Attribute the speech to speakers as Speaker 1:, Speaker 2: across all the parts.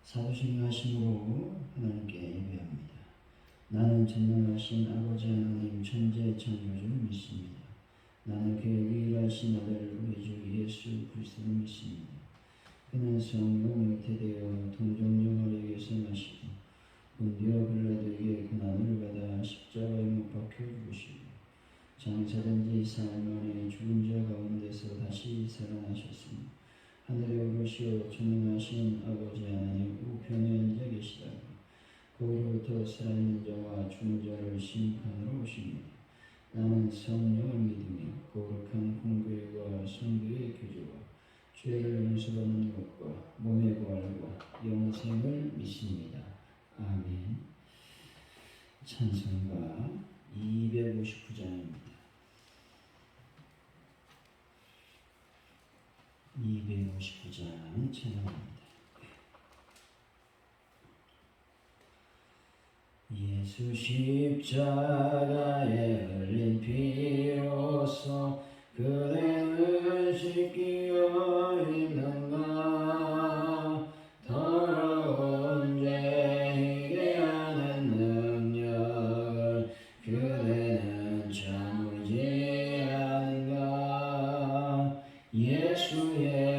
Speaker 1: 사도신경 하심으로 하나님께 예배합니다. 나는 전능하신 아버지 하나님 천지의 창조주를 믿습니다. 나는 그의 유일하신 아들 우리 주 예수 그리스도를 믿습니다. 그는 성령 잉태되어 동정녀 마리아에게서 나시고 본디오 빌라도에게 고난을 받아 십자가에 못 박혀 죽으시고 장사된 지 사흘 만에 죽은 자 가운데서 다시 살아나셨으니 하늘에 오르시어 전능하신 아버지 하나님 우편에 앉아 계시다가 거기로부터 살아있는 자와 죽은 자를 심판하러 오십니다. 나는 성령을 믿으며 거룩한 공교회와 성도의 교제와 죄를 용서받는 것과 몸의 부활과 영생을 믿습니다. 아멘. 찬송가 259장입니다. 259장 찬양합니다. 예수 십자가에 흘린 피로써 그대는 씻기어 있는가 더러운 죄 이게 하는 능력을 그대는 참지 않는가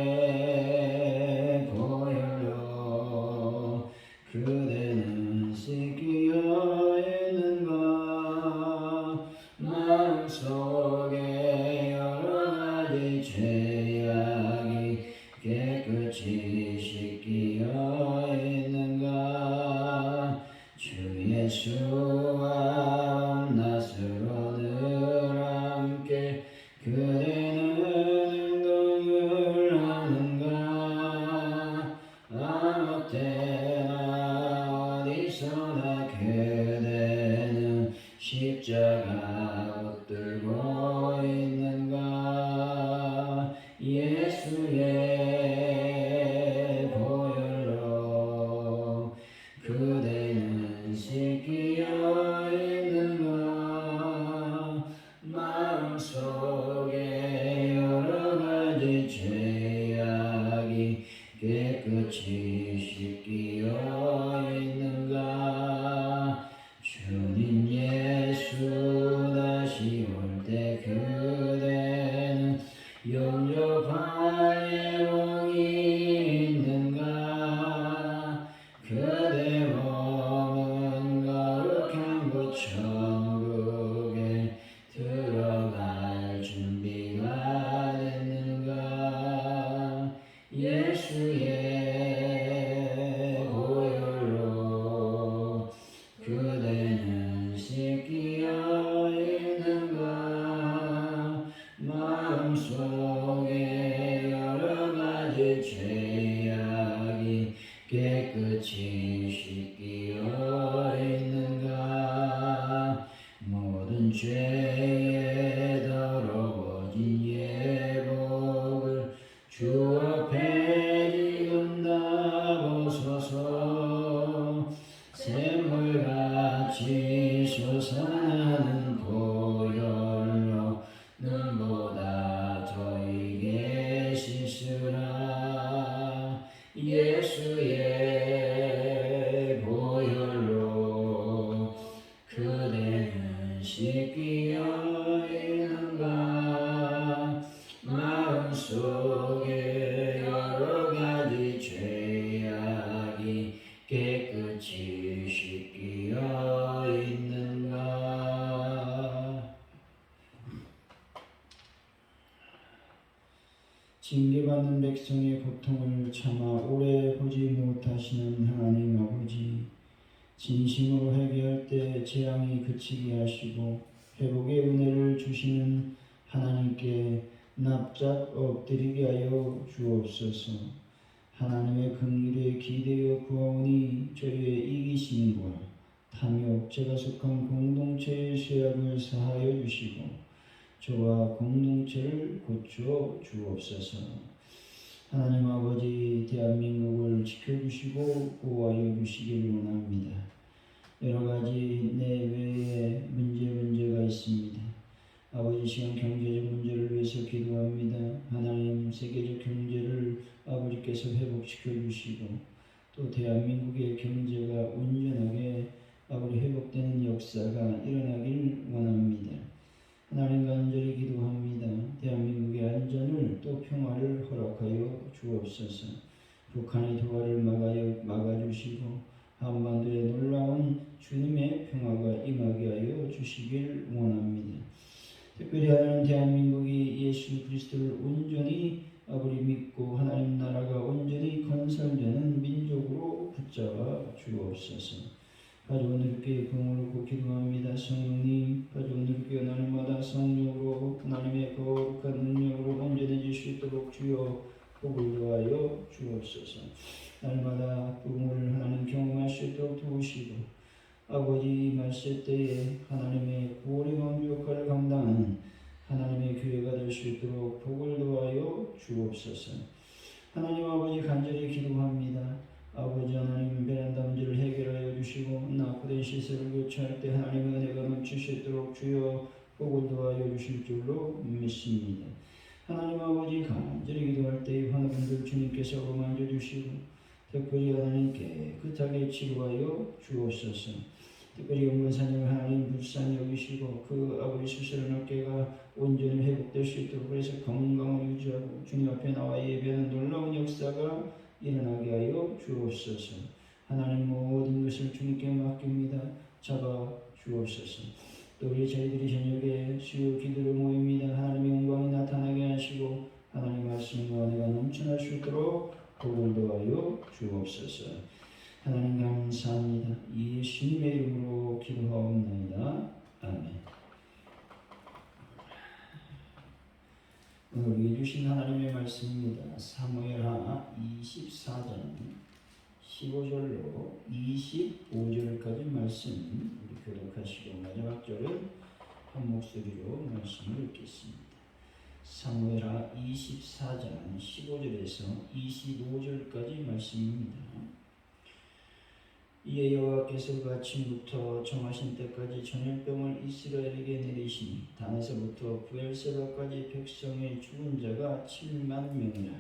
Speaker 1: 예수의 보혈로 그대는 씻기어 있는가 마음속에 여러가지 죄악이 깨끗이 씻기어 있는가 주 예수와 나스로늘 함께 그대는 행동을 하는가 아무 때나 어디서나 그대는 십자가 붙들고 있는가 예수의 보혈로 그대는 씻기어 있는가 마음속에 여러가지 죄악이 깨끗이 씻기어 있는가 주님 예수 다시 올 때 그대는 영접할 예정이 있는가 그대 몸은 거룩한 그 천국에 들어갈 준비가 됐는가 예수의 보혈로 그대는 씻기어 있는가 마음속에 여러가지 죄악이 깨끗이 씻기어 있는가 모든 죄에 더러워진 예복을 주 앞에 지금 다 벗어서 샘물같이 솟아나는 보혈로 눈보다 더이게 씻으라 예수의 보혈로 그대는 씻기어 있는가 마음속에 여러가지 죄악이 깨끗이 씻기어 있는가 징계받는 백성의 고통을 참아 오래 보지 못하시는 하나님 아버지 진심으로 회개할 때 재앙이 그치게 하시고 회복의 은혜를 주시는 하나님께 납작 엎드리게 하여 주옵소서. 하나님의 긍휼에 기대어 구하오니 저희의 이기심과 탐욕 제가 속한 공동체의 죄악을 사하여 주시고 저와 공동체를 고쳐 주옵소서. 하나님 아버지 대한민국을 지켜주시고 보호하여 주시기를 원합니다. 여러가지 내외에 문제가 있습니다. 아버지 시간 경제적 문제를 위해서 기도합니다. 하나님 세계적 경제를 아버지께서 회복시켜 주시고 또 대한민국의 경제가 온전하게 아버지 회복되는 역사가 일어나길 원합니다. 하나님 간절히 기도합니다. 대한민국의 안전을 또 평화를 허락하여 주옵소서. 북한의 도발을 막아주시고 한반도에 놀라운 주님의 평화가 임하게 하여 주시길 원합니다. 특별히 하나님 대한민국이 예수 그리스도를 온전히 아버지 믿고 하나님 나라가 온전히 건설되는 민족으로 붙잡아 주옵소서. 아주 오늘께 부흥을 놓고 기도합니다. 성령님, 아주 오늘께 날마다 성령으로 하나님의 거룩한 능력으로 온전해질 수 있도록 주여 복을 더하여 주옵소서. 날마다 부흥을 하나님 경험할 수 있도록 도우시고 아버지 말씀 때에 하나님의 구원의 왕 역할을 감당하는 하나님의 교회가 될 수 있도록 복을 더하여 주옵소서. 하나님 아버지 간절히 기도합니다. 아버지 하나님 베란다 문제를 해결하여 주시고 낙후된 시설을 교체할 때 하나님의 은혜가 넘칠 수 있도록 주여 복을 도와여 주실 줄로 믿습니다. 하나님 아버지 간절히 기도할 때의 환우분들 주님께서 만져 주시고 특별히 하나님 깨끗하게 치료하여 주옵소서. 특별히 영문사님을 하나님 불쌍히 여기시고 그 아버지 수술한 어깨가 온전히 회복될 수 있도록 그래서 건강을 유지하고 주님 앞에 나와 예배하는 놀라운 역사가 일어나게 하여 주옵소서. 하나님 모든 것을 주님께 맡깁니다. 잡아 주옵소서. 또 우리 저희들이 저녁에 수요 기도로 모입니다. 하나님의 영광이 나타나게 하시고 하나님 말씀과 은혜가 넘쳐날 수 있도록 복을 더하여 주옵소서. 하나님 감사합니다. 예수님의 이름으로 기도하옵나이다. 아멘. 오늘 우리에게 주신 하나님의 말씀입니다. 사무엘하 24장 15절로 25절까지 말씀 우리 교독하시고 마지막 절은 한 목소리로 말씀을 읽겠습니다. 사무엘하 24장 15절에서 25절까지 말씀입니다. 이에 여호와께서 그 아침부터 정하신 때까지 전염병을 이스라엘에게 내리시니 단에서부터 브엘세바까지 백성의 죽은 자가 7만 명이라.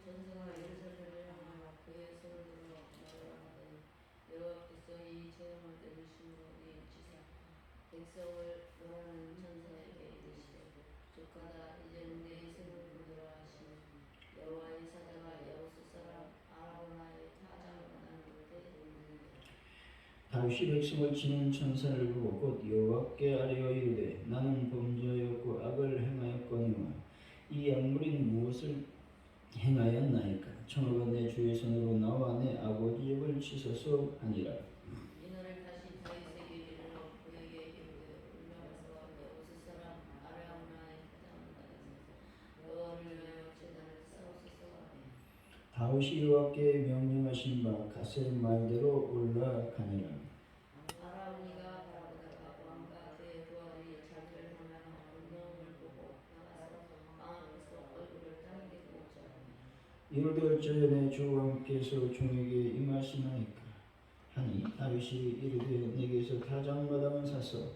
Speaker 2: 전사가 예루살렘을 향하여 그의 손을 들어 말하되 여호와께서 이 재앙을 내리심으로 인치사 백성을 멸하는 천사에게 이르시되 조카다 이제는 내 이름을 부르라 하시니 여호와의 사자가 여호수 사람 아라고나의 타작을 만난 곳에 이르니라.
Speaker 1: 다윗이 백성을 치는 천사를 보고 곧 여호와께 아뢰어 이르되 나는 범죄하였고 악을 행하였거니와 이 약물인 무엇을 행하였나이까? 청하가 내 주의 손으로 나와 내 아버지 집을 치소서 하니라.
Speaker 2: 이너를 다시 다윗에게 이르러 그에게 이르되 올라가서 여호수 사람 아라고나의 타작을 만나서 여호와를 위하여 제단을 쌓으소서 하니
Speaker 1: 다윗이 여호와께 명령하신 바 가셀 말대로 올라가니라.
Speaker 2: 아라우니가 바라보다가 왕과 그의 부하들이 자기를 향하여 건너옴을 보고 나가서 왕 앞에서 얼굴을 땅에 묻자.
Speaker 1: 이르되 어찌하여 내 주와 함께서 종에게 임하시나이까 하니 다윗이 이르되 내게서 타작마당을 사서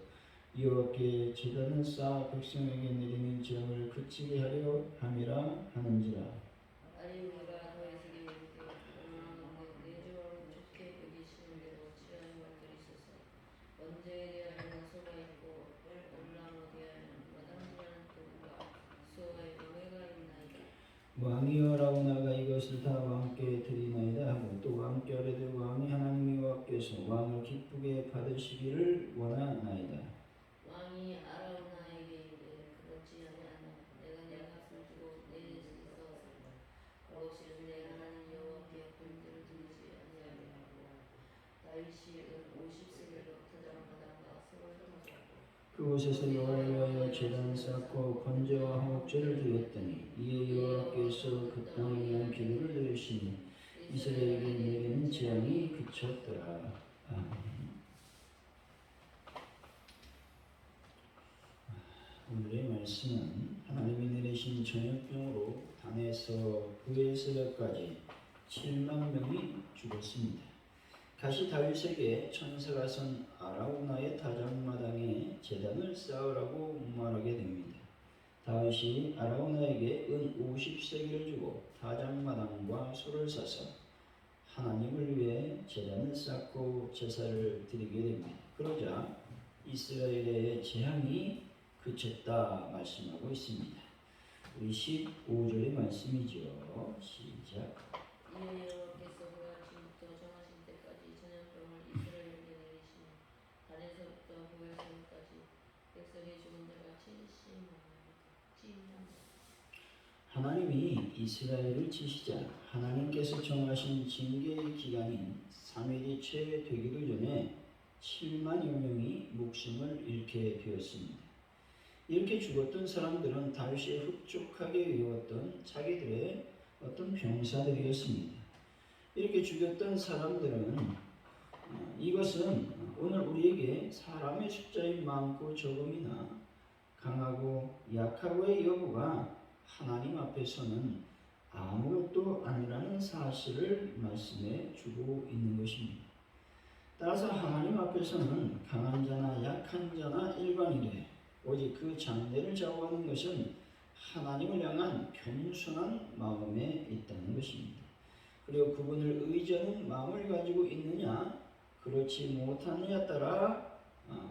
Speaker 1: 여호와께 제단을 쌓아 백성에게 내리는 재앙을 그치게 하려 함이라 하는지라.
Speaker 2: 아리우니가 다윗에게 이르되 원하건대 내 주왕을 좋게 여기시는 대로 치하여 받들이소서. 언쟁에 대하여는 소가 있고 올라오에 대하여는 마당질하는 도구가 수호의 명예가 있나이다.
Speaker 1: 왕이 아라우나가 이것을 다 왕께 드리나이다 하고 또 왕께 아뢰되 왕이 하나님 여호와께서 왕을 기쁘게 받으시기를 원하나이다.
Speaker 2: 왕이 아라우나에게 이르되 그렇지 아니하나 내가 내 값을 주고 내 집에서 살라. 그것이 내 하나님 여호와께 번제를 드리지 아니하게 하고 다윗이 은 50세겔로 타작마당과 소를 가져왔고
Speaker 1: 그곳에서 여호와를 위하여 제단을 쌓고 번제와 화목제를 드렸더니 이에 여호와께서 그 땅을 위한 기도를 들으시니 이스라엘에게 내리는 재앙이 그쳤더라. 아멘. 오늘의 말씀은 하나님이 내리신 전염병으로 단에서 브엘세바까지 7만 명이 죽었습니다. 다시 다윗에게 천사가 선 아라우나의 타작마당에 제단을 쌓으라고 말하게 됩니다. 다윗이 아라우나에게 은 50세겔을 주고 타작마당과 소를 사서 하나님 제단을 쌓고 제사를 드리게 됩니다. 그러자 이스라엘의 재앙이 그쳤다 말씀하고 있습니다. 우리 15절의 말씀이죠. 시작.
Speaker 2: 이에 여호와께서 그가 아침부터 정하신 때까지 전염병을 이스라엘에게 내리시니 단에서부터 보에서까지 백성이 죽은 자가 70만.
Speaker 1: 하나님이 이스라엘을 치시자 하나님께서 정하신 징계의 기간인 3일이 채 되기도 전에 7만여 명이 목숨을 잃게 되었습니다. 이렇게 죽었던 사람들은 다윗이 흡족하게 외웠던 자기들의 어떤 병사들이었습니다. 이렇게 죽였던 사람들은 이것은 오늘 우리에게 사람의 숫자의 많고 적음이나 강하고 약하고의 여부가 하나님 앞에서는 아무것도 아니라는 사실을 말씀해 주고 있는 것입니다. 따라서 하나님 앞에서는 강한 자나 약한 자나 일반이래 오직 그 장래를 좌우하는 것은 하나님을 향한 겸손한 마음에 있다는 것입니다. 그리고 그분을 의지하는 마음을 가지고 있느냐 그렇지 못하느냐에 따라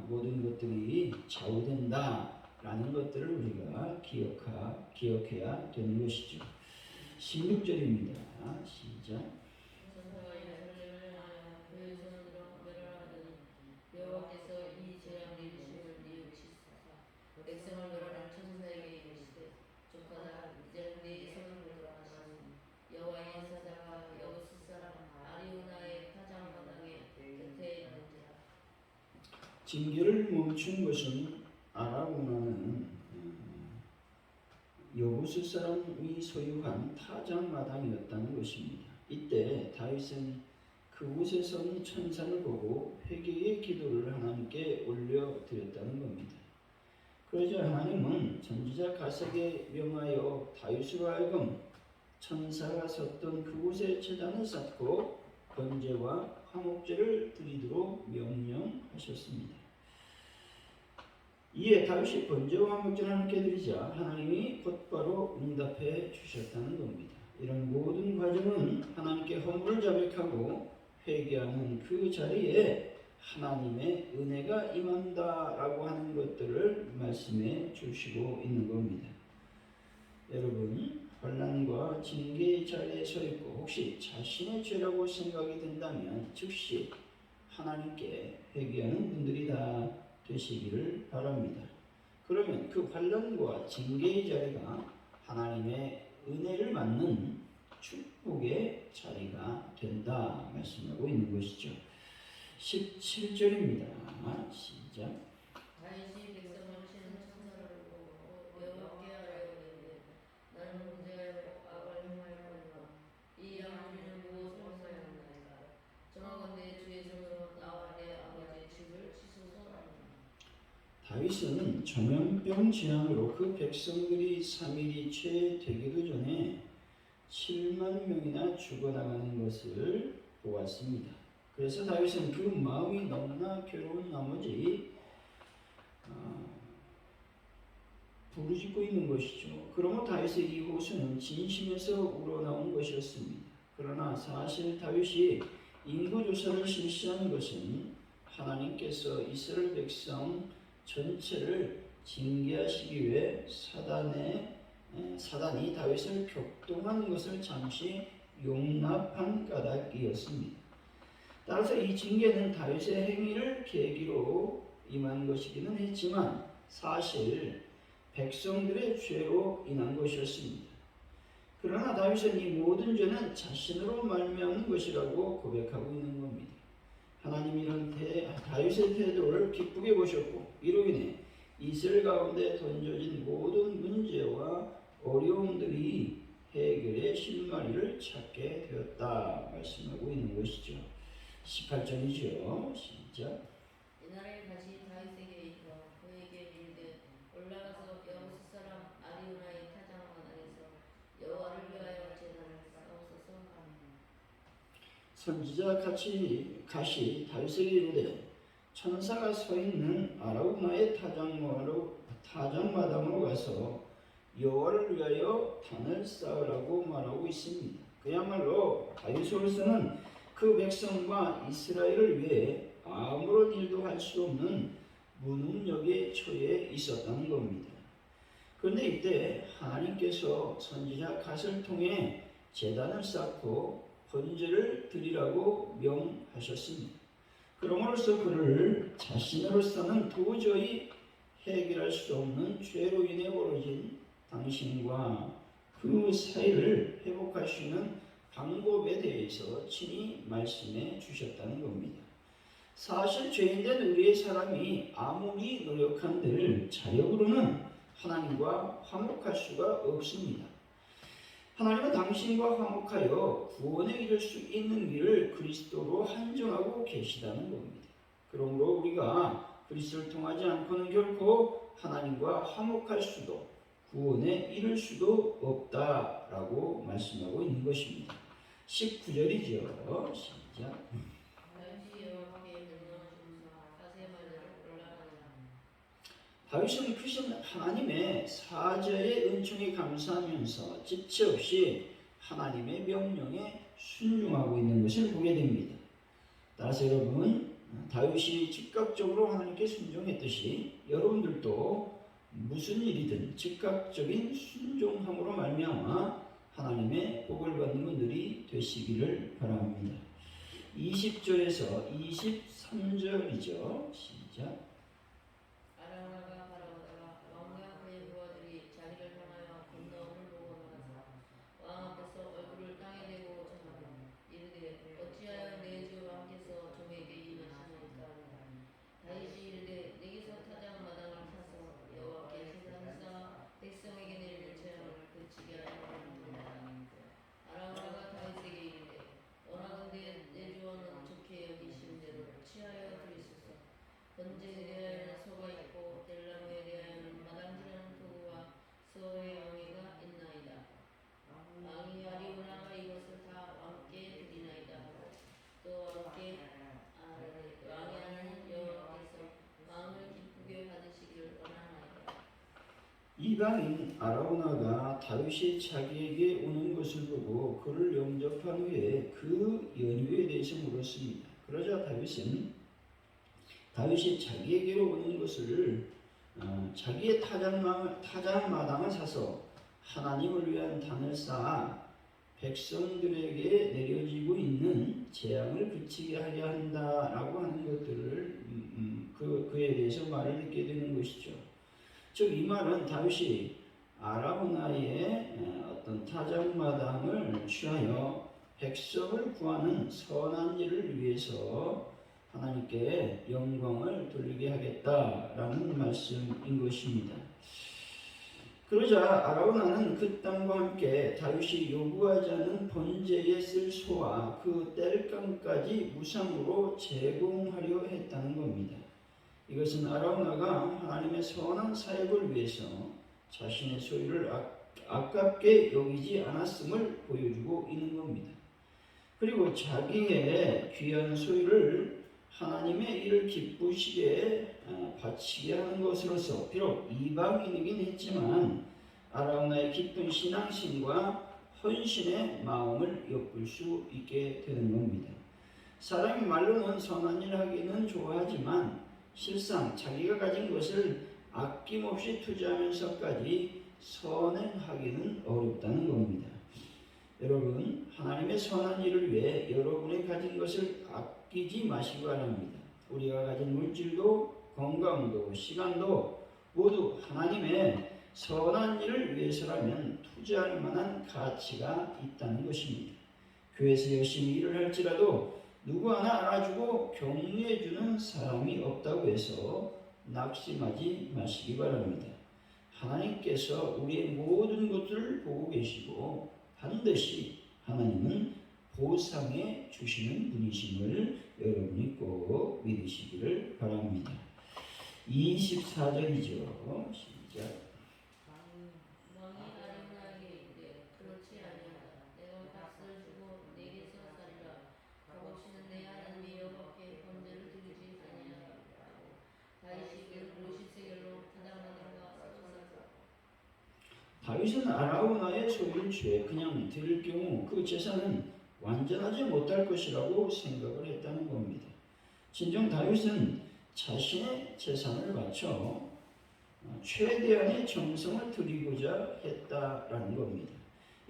Speaker 1: 모든 것들이 좌우된다라는 것들을 우리가 기억해야 되는 것이죠. 16절입니다. 시작.
Speaker 2: 천사가 예루살렘을 향하여 그의 손으로 멸하라더니 여호와께서 이 재앙 내리심을 뉘우치사 백성을 멸하는 천사에게 이르시되 조카다 이제는 네 손을 들어 하시니 여호와의 사자가 여부스 사람 아리우나의 타작마당에 곁에 있는지라.
Speaker 1: 징계를 멈춘 것은 아라우나는 여부스 사람이 소유한 타작마당이었다는 것입니다. 이때 다윗은 그곳에서 온 천사를 보고 회개의 기도를 하나님께 올려드렸다는 겁니다. 그러자 하나님은 선지자 가석에 명하여 다윗으로 하여금 천사가 섰던 그곳에 제단을 쌓고 번제와 화목제를 드리도록 명령하셨습니다. 이에 다윗이 번제와 화목제를 하나님께 드리자 하나님이 곧바로 응답해 주셨다는 겁니다. 이런 모든 과정은 하나님께 허물을 자백하고 회개하는 그 자리에 하나님의 은혜가 임한다라고 하는 것들을 말씀해 주시고 있는 겁니다. 여러분, 환난과 징계의 자리에 서 있고 혹시 자신의 죄라고 생각이 든다면 즉시 하나님께 회개하는 분들이 다 되시기를 바랍니다. 그러면 그 환난과 징계의 자리가 하나님의 은혜를 받는 축복의 자리가 된다 말씀하고 있는 것이죠. 17절입니다. 시작.
Speaker 2: 다윗이 백성을 치는 천사를 보고 여호와께 아뢰오되 나는 문제하여 악을 행하였거니와 이 양무리는 무엇을 행하였나이까. 정하건대 주의 손으로 나와 내 아버지의 집을 치소서.
Speaker 1: 다윗은 전염병 재앙으로 그 백성들이 3일이 채 되기도 전에 7만 명이나 죽어나가는 것을 보았습니다. 그래서 다윗은 그 마음이 너무나 괴로운 나머지 부르짖고 있는 것이죠. 그러므로 다윗의 이 호소는 진심에서 우러나온 것이었습니다. 그러나 사실 다윗이 인구조사를 실시한 것은 하나님께서 이스라엘 백성 전체를 징계하시기 위해 사단이 다윗을 격동하는 것을 잠시 용납한 까닭이었습니다. 따라서 이 징계는 다윗의 행위를 계기로 임한 것이기는 했지만 사실 백성들의 죄로 인한 것이었습니다. 그러나 다윗은 이 모든 죄는 자신으로 말미암는 것이라고 고백하고 있는 겁니다. 하나님이 이런 다윗의 태도를 기쁘게 보셨고 이로 인해 이스라엘 가운데 던져진 모든 문제와 어려움들이 해결의 실마리를 찾게 되었다 말씀하고 있는 것이죠. 18절이죠. 시작.
Speaker 2: 이날에 다시 다윗에게 이르러 그에게 이르되 올라가서 여부스 사람 아리우나의 타작마당에서 여호와를 위하여 제단을 쌓으소서 하니.
Speaker 1: 선지자 가시 다윗에게 이르되 천사가 서 있는 아라우나의 타작마당으로 가서 여호와를 위하여 단을 쌓으라고 말하고 있습니다. 그야말로 다윗으로서는 그 그 백성과 이스라엘을 위해 아무런 일도 할 수 없는 무능력에 처해 있었다는 겁니다. 그런데 이때 하나님께서 선지자 갓을 통해 제단을 쌓고 번제를 드리라고 명하셨습니다. 그러므로써 그를 자신으로서는 도저히 해결할 수 없는 죄로 인해 벌어진 당신과 그 사이를 회복할 수 있는 방법에 대해서 친히 말씀해 주셨다는 겁니다. 사실 죄인된 우리의 사람이 아무리 노력한들 자력으로는 하나님과 화목할 수가 없습니다. 하나님은 당신과 화목하여 구원에 이를 수 있는 길을 그리스도로 한정하고 계시다는 겁니다. 그러므로 우리가 그리스도를 통하지 않고는 결코 하나님과 화목할 수도 구원에 이를 수도 없다라고 말씀하고 있는 것입니다. 19절이죠. 시작. 다윗은 크신 하나님의 사자의 은총에 감사하면서 지체 없이 하나님의 명령에 순종하고 있는 것을 보게 됩니다. 따라서 여러분, 다윗이 즉각적으로 하나님께 순종했듯이 여러분들도 무슨 일이든 즉각적인 순종함으로 말미암아 하나님의 복을 받는 분들이 되시기를 바랍니다. 20절에서 23절이죠. 시작. 이방인 아라우나가 다윗이 자기에게 오는 것을 보고 그를 영접한 후에 그 연유에 대해서 물었습니다. 그러자 다윗은 다윗이 자기에게로 오는 것을 자기의 타작마당을 사서 하나님을 위한 단을 쌓아 백성들에게 내려지고 있는 재앙을 그치게 하려 한다라고 하는 것들을 그에 대해서 말을 듣게 되는 것이죠. 즉 이 말은 다윗이 아라우나의 어떤 타작마당을 취하여 백성을 구하는 선한 일을 위해서 하나님께 영광을 돌리게 하겠다라는 말씀인 것입니다. 그러자 아라우나는 그 땅과 함께 다윗이 요구하지 않은 번제에 쓸 소와 그 땔감까지 무상으로 제공하려 했다는 겁니다. 이것은 아라우나가 하나님의 선한 사역을 위해서 자신의 소유를 아깝게 여기지 않았음을 보여주고 있는 겁니다. 그리고 자기의 귀한 소유를 하나님의 일을 기쁘시게 바치게 하는 것으로서 비록 이방인이긴 했지만 아라우나의 깊은 신앙심과 헌신의 마음을 엿볼 수 있게 되는 겁니다. 사람이 말로는 선한 일 하기는 좋아하지만 실상 자기가 가진 것을 아낌없이 투자하면서까지 선행하기는 어렵다는 겁니다. 여러분, 하나님의 선한 일을 위해 여러분이 가진 것을 아끼지 마시기 바랍니다. 우리가 가진 물질도 건강도 시간도 모두 하나님의 선한 일을 위해서라면 투자할 만한 가치가 있다는 것입니다. 교회에서 열심히 일을 할지라도 누구 하나 알아주고 격려해주는 사람이 없다고 해서 낙심하지 마시기 바랍니다. 하나님께서 우리의 모든 것들을 보고 계시고 반드시 하나님은 보상해 주시는 분이심을 여러분이 꼭 믿으시기를 바랍니다. 24절이죠. 시작. 다윗은 아라우나의 소유를 죄 그냥 드릴 경우 그 제사는 완전하지 못할 것이라고 생각을 했다는 겁니다. 진정 다윗은 자신의 재산을 바쳐 최대한의 정성을 들이고자 했다라는 겁니다.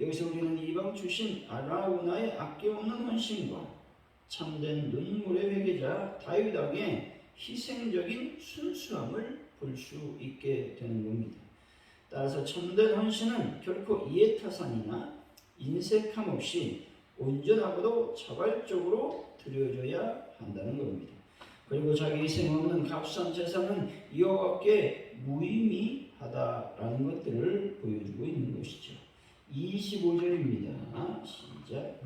Speaker 1: 여기서 우리는 이방 출신 아라우나의 아낌없는 헌신과 참된 눈물의 회개자 다윗 왕의 희생적인 순수함을 볼 수 있게 되는 겁니다. 따라서 참된 헌신은 결코 이해타산이나 인색함 없이 온전하고도 자발적으로 드려져야 한다는 겁니다. 그리고 자기 희생 없는 값싼 재산은 여호와께 무의미하다라는 것들을 보여주고 있는 것이죠. 25절입니다. 시작.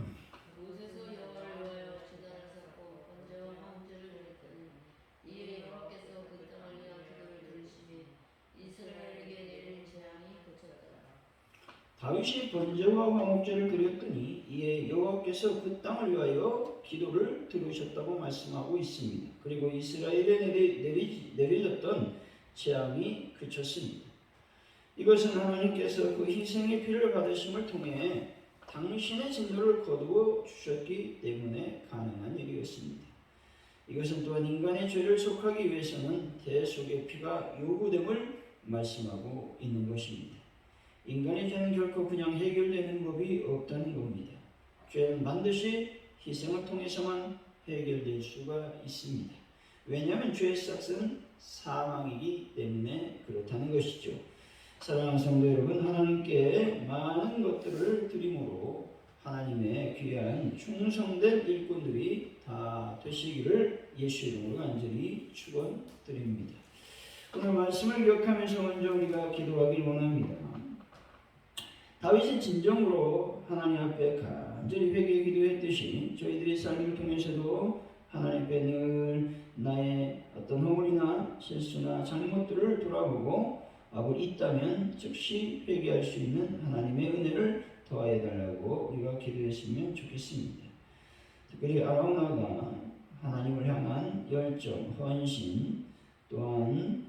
Speaker 2: 모세서 여호와를 위하여 제단을 쌓고 번제와 화음제를 드렸더니 이에 여호와께서 그 땅을 위한 기도를 들으시니 이스라엘에게 내린 재앙이 그쳤더라.
Speaker 1: 다윗이 번제와 화목제를 드렸더니 이에 여호와께서 그 땅을 위하여 기도를 들으셨다고 말씀하고 있습니다. 그리고 이스라엘에 내려졌던 재앙이 그쳤습니다. 이것은 하나님께서 그 희생의 피를 받으심을 통해 당신의 진노를 거두어 주셨기 때문에 가능한 일이었습니다. 이것은 또한 인간의 죄를 속하기 위해서는 대속의 피가 요구됨을 말씀하고 있는 것입니다. 인간의 죄는 결코 그냥 해결되는 법이 없다는 겁니다. 죄는 반드시 희생을 통해서만 해결될 수가 있습니다. 왜냐하면 죄의 싹은 사망이기 때문에 그렇다는 것이죠. 사랑하는 성도 여러분, 하나님께 많은 것들을 드림으로 하나님의 귀한 충성된 일꾼들이 다 되시기를 예수 이름으로 간절히 축원드립니다. 오늘 말씀을 기억하면서 먼저 우리가 기도하길 원합니다. 다윗이 진정으로 하나님 앞에 간절히 회개 기도했듯이 저희들의 삶을 통해서도 하나님 앞에 늘 나의 어떤 허물이나 실수나 잘못들을 돌아보고 있다면 즉시 회개할 수 있는 하나님의 은혜를 더하여 달라고 우리가 기도했으면 좋겠습니다. 특별히 아라우나가 하나님을 향한 열정, 헌신, 또한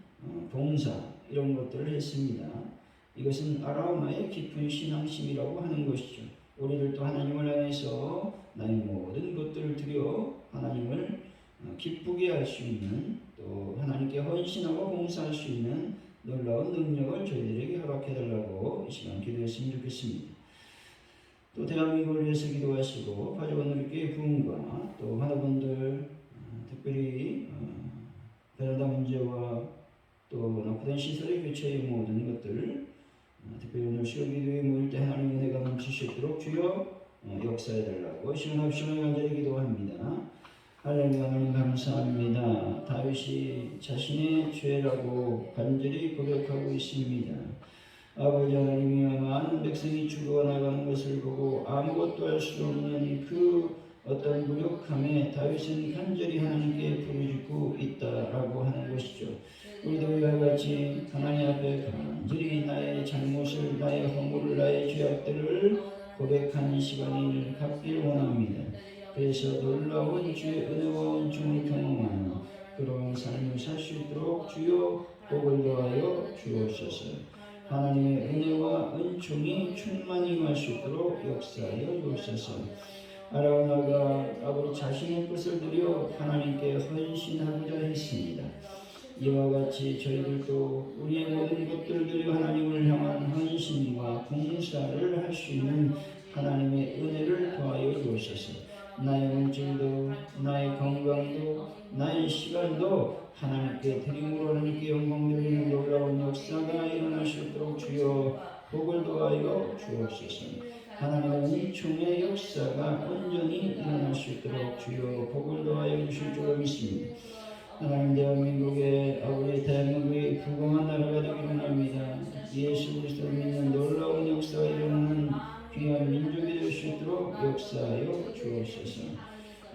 Speaker 1: 봉사 이런 것들을 했습니다. 이것은 아라우나의 깊은 신앙심이라고 하는 것이죠. 우리들도 하나님을 향해서 나의 모든 것들을 드려 하나님을 기쁘게 할 수 있는, 또 하나님께 헌신하고 봉사할 수 있는 놀라운 능력을 저희들에게 허락해달라고 이 시간 기도했으면 좋겠습니다. 또 대한민국을 위해서 기도하시고 파주원누리교회 부흥과 또 환우분들, 특별히 베란다 문제와 또 낙후된 시설의 교체의 모든 것들, 특별히 오늘 수요 기도에 모일 때 하나님의 은혜가 넘칠 수 있도록 주여 역사해달라고 시원합시면 간절히 기도합니다. 하나님, 하나님 감사합니다. 다윗이 자신의 죄라고 간절히 고백하고 있습니다. 아버지 하나님이여, 많은 백성이 죽어나가는 것을 보고 아무것도 할 수 없는 그 어떤 무력함에 다윗은 간절히 하나님께 부르짖고 있다라고 하는 것이죠. 우리도 이와 같이 하나님 앞에 간절히 나의 잘못을, 나의 허물을, 나의 죄악들을 고백하는 시간을 갖길 원합니다. 그래서 놀라운 주의 은혜와 은총을 경험하는 그런 삶을 살 수 있도록 주여 복을 더하여 주옵소서. 하나님의 은혜와 은총이 충만히 임할 수 있도록 역사하여 주옵소서. 아라우나가 아버지 자신의 것을 드려 하나님께 헌신하고자 했습니다. 이와 같이 저희들도 우리의 모든 것들을 드려 하나님을 향한 헌신과 봉사를 할 수 있는 하나님의 은혜를 더하여 주옵소서. 나의 물질도, 나의 건강도, 나의 시간도 하나님께 드림으로 하나님께 영광 돌리는 놀라운 역사가 일어날 수 있도록 주여 복을 더하여 주옵소서. 하나님의 은총의 역사가 온전히 일어날 수 있도록 주여 복을 더하여 주실 줄 믿습니다. 하나님, 대한민국의 우리 대한민국의 부강한 나라가 되기를 원합니다. 예수 그리스도를 믿는 놀라운 역사가 일어나는 귀한 민족이 될 수 있도록 역사하여 주옵소서.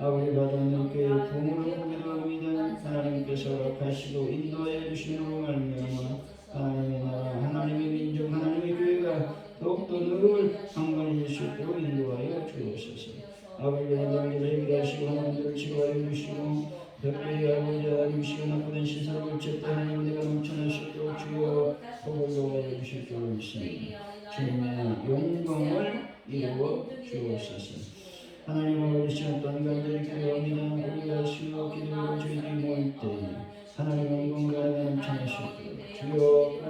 Speaker 1: 우리가 하나님께 부흥을 보기도 합니다. 하나님께서 허락하시고 인도하여 주시는 말미암아 하나님의 나라, 하나님의 민족, 하나님의 교회가 더욱더 늘 강건해질 수 있도록 인도하여 주옵소서. 아버지 하나님을 해결하시고 하나님을 치료하여 주시고 특별히 아버지 하나님 시간 나쁘던 시설을 고칠 때 하나님 내가 넘쳐날 수 있도록 주여 복을 더하여 주실 줄 믿습니다. 주님의 영광을 이루어 주옵소서. 하나님 아버지 시간 동안 간절히 기도합니다. 우리가 수요 기도로 저희들이 모일 때에 하나님은 뭔가가 넘쳐나실 것 주여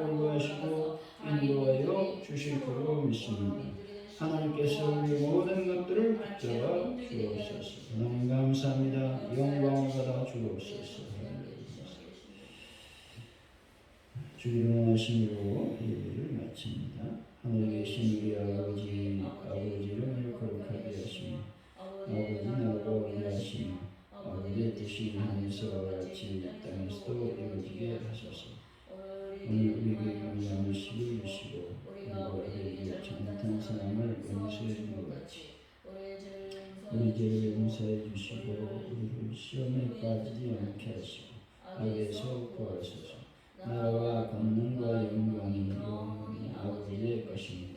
Speaker 1: 올바하시고 인도하여 주실 줄로 믿습니다. 하나님께서 우리 모든 것들을 붙잡아 주옵소서. 하나님 감사합니다. 영광을 받아 주옵소서. 주기로 하심으로 예배를 마칩니다. 하늘에 계신 우리 아버지 이름을 거룩하게 하시며 아버지 나라가 위하시며 아버지의 뜻이 하늘에서와 같이 땅에서도 이루어지게 하소서. 오늘 우리에게 용기 양식을 주시고 우리가 우리에게 잘못한 사람을 용서해 준 것 같이 우리 죄를 용서해 주시고 우리를 시험에 빠지지 않게 하시고 악에서 구하소서. 나라와 권능과 영광이 영원히 아버지의 것입니다.